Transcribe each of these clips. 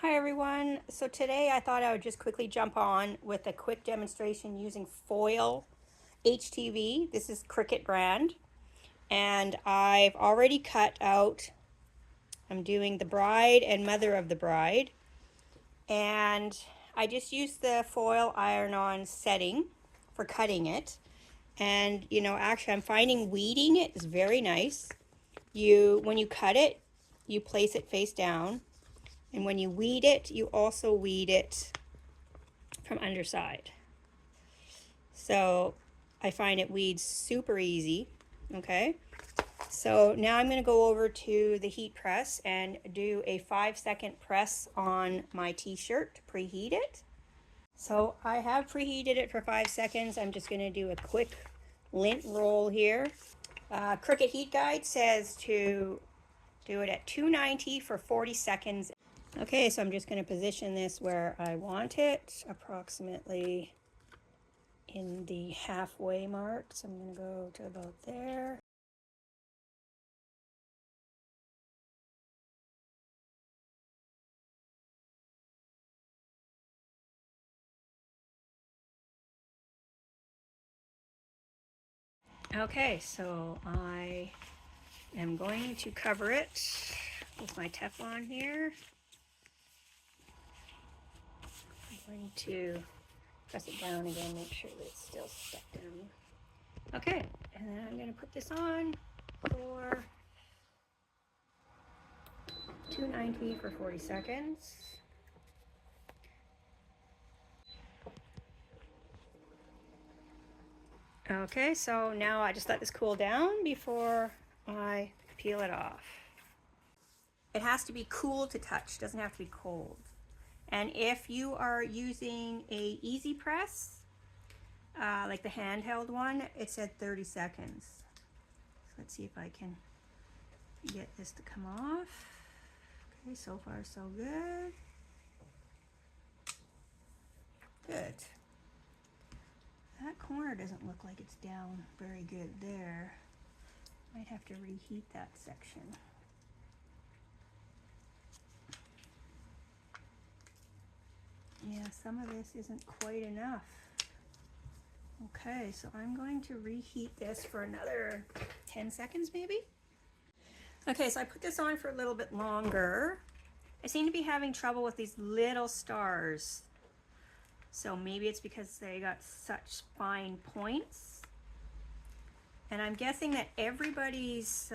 Hi everyone. So today I thought I would just quickly jump on with a quick demonstration using foil HTV. This is Cricut brand, and I've already cut out, I'm doing the bride and mother of the bride, and I just used the foil iron-on setting for cutting it. And actually I'm finding weeding it is very nice. When you cut it, you place it face down, and when you weed it, you also weed it from underside. So I find it weeds super easy. Okay, so now I'm going to go over to the heat press and do a 5-second press on my t-shirt to preheat it. So I have preheated it for 5 seconds. I'm just going to do a quick lint roll here. Cricut Heat Guide says to do it at 290 for 40 seconds. Okay, so I'm just going to position this where I want it, approximately in the halfway mark. So I'm going to go to about there. Okay, so I am going to cover it with my Teflon here. I'm going to press it down again, make sure that it's still stuck down. Okay, and then I'm going to put this on for 290 for 40 seconds. Okay, so now I just let this cool down before I peel it off. It has to be cool to touch, doesn't have to be cold. And if you are using a easy press, like the handheld one, it said 30 seconds. So let's see if I can get this to come off. Okay, so far so good. Good. That corner doesn't look like it's down very good there. Might have to reheat that section. Yeah, some of this isn't quite enough. Okay, so I'm going to reheat this for another 10 seconds maybe. Okay, so I put this on for a little bit longer. I seem to be having trouble with these little stars. So maybe it's because they got such fine points. And I'm guessing that everybody's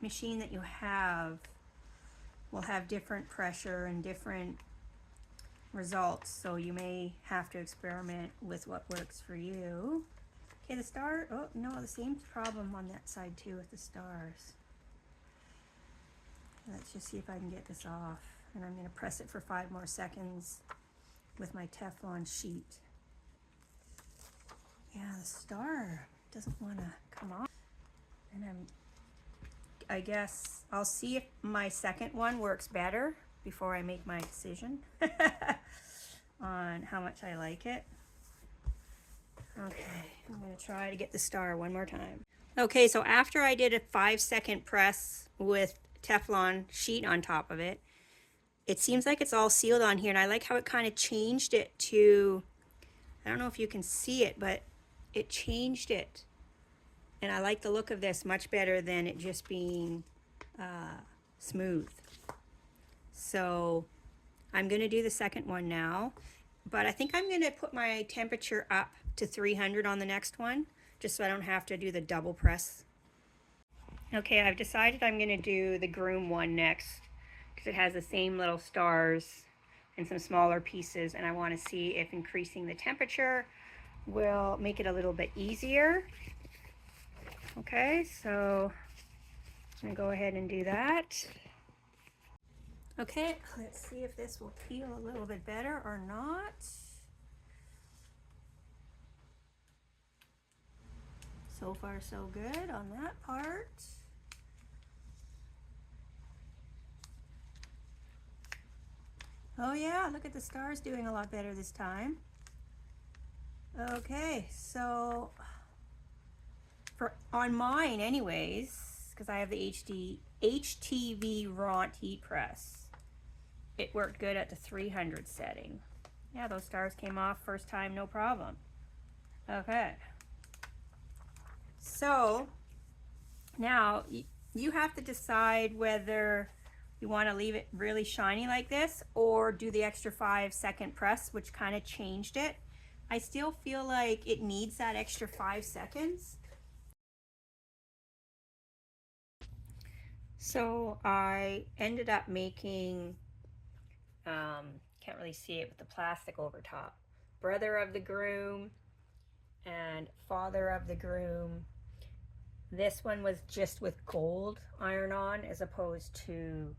machine that you have will have different pressure and different results. So you may have to experiment with what works for you. Okay, the star, oh no, the same problem on that side too with the stars. Let's just see if I can get this off. And I'm going to press it for 5 more seconds with my Teflon sheet. Yeah, the star doesn't want to come off. And I guess I'll see if my second one works better before I make my decision on how much I like it. Okay, I'm going to try to get the star one more time. Okay, so after I did a 5-second press with Teflon sheet on top of it, it seems like it's all sealed on here, and I like how it kind of changed it to, I don't know if you can see it, but it changed it. And I like the look of this much better than it just being smooth. So I'm going to do the second one now, but I think I'm going to put my temperature up to 300 on the next one, just so I don't have to do the double press. Okay, I've decided I'm going to do the Groom one next, because it has the same little stars and some smaller pieces, and I want to see if increasing the temperature will make it a little bit easier. Okay, so I'm going to go ahead and do that. Okay, let's see if this will peel a little bit better or not. So far so good on that part. Oh yeah, look at the stars doing a lot better this time. Okay, so on mine anyways, because I have the HTV Ront heat press, it worked good at the 300 setting. Yeah, those stars came off first time, no problem. Okay. So now you have to decide whether you want to leave it really shiny like this or do the extra 5-second press, which kind of changed it. I still feel like it needs that extra 5 seconds. So I ended up making, can't really see it with the plastic over top, brother of the groom and father of the groom. This one was just with gold iron on as opposed to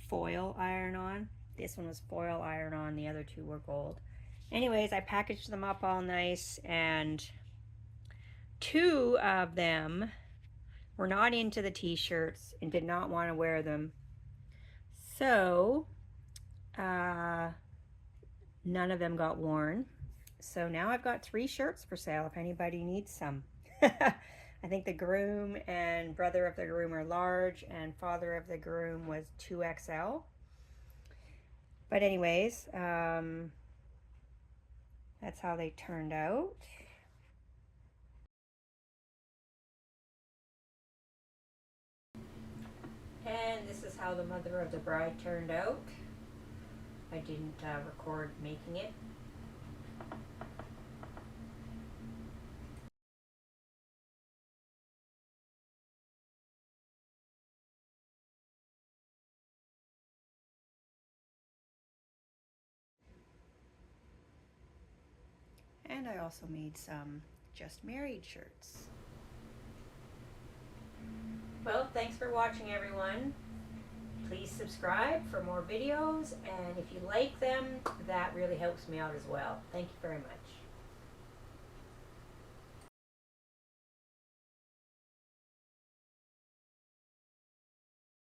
foil iron on. This one was foil iron on, the other two were gold. Anyways, I packaged them up all nice, and 2 of them were not into the t-shirts and did not want to wear them. So none of them got worn. So now I've got 3 shirts for sale if anybody needs some. I think the groom and brother of the groom are large, and father of the groom was 2XL. But anyways, that's how they turned out. And this is how the mother of the bride turned out. I didn't record making it. And I also made some just married shirts. Well, thanks for watching, everyone. Please subscribe for more videos, and if you like them, that really helps me out as well. Thank you very much.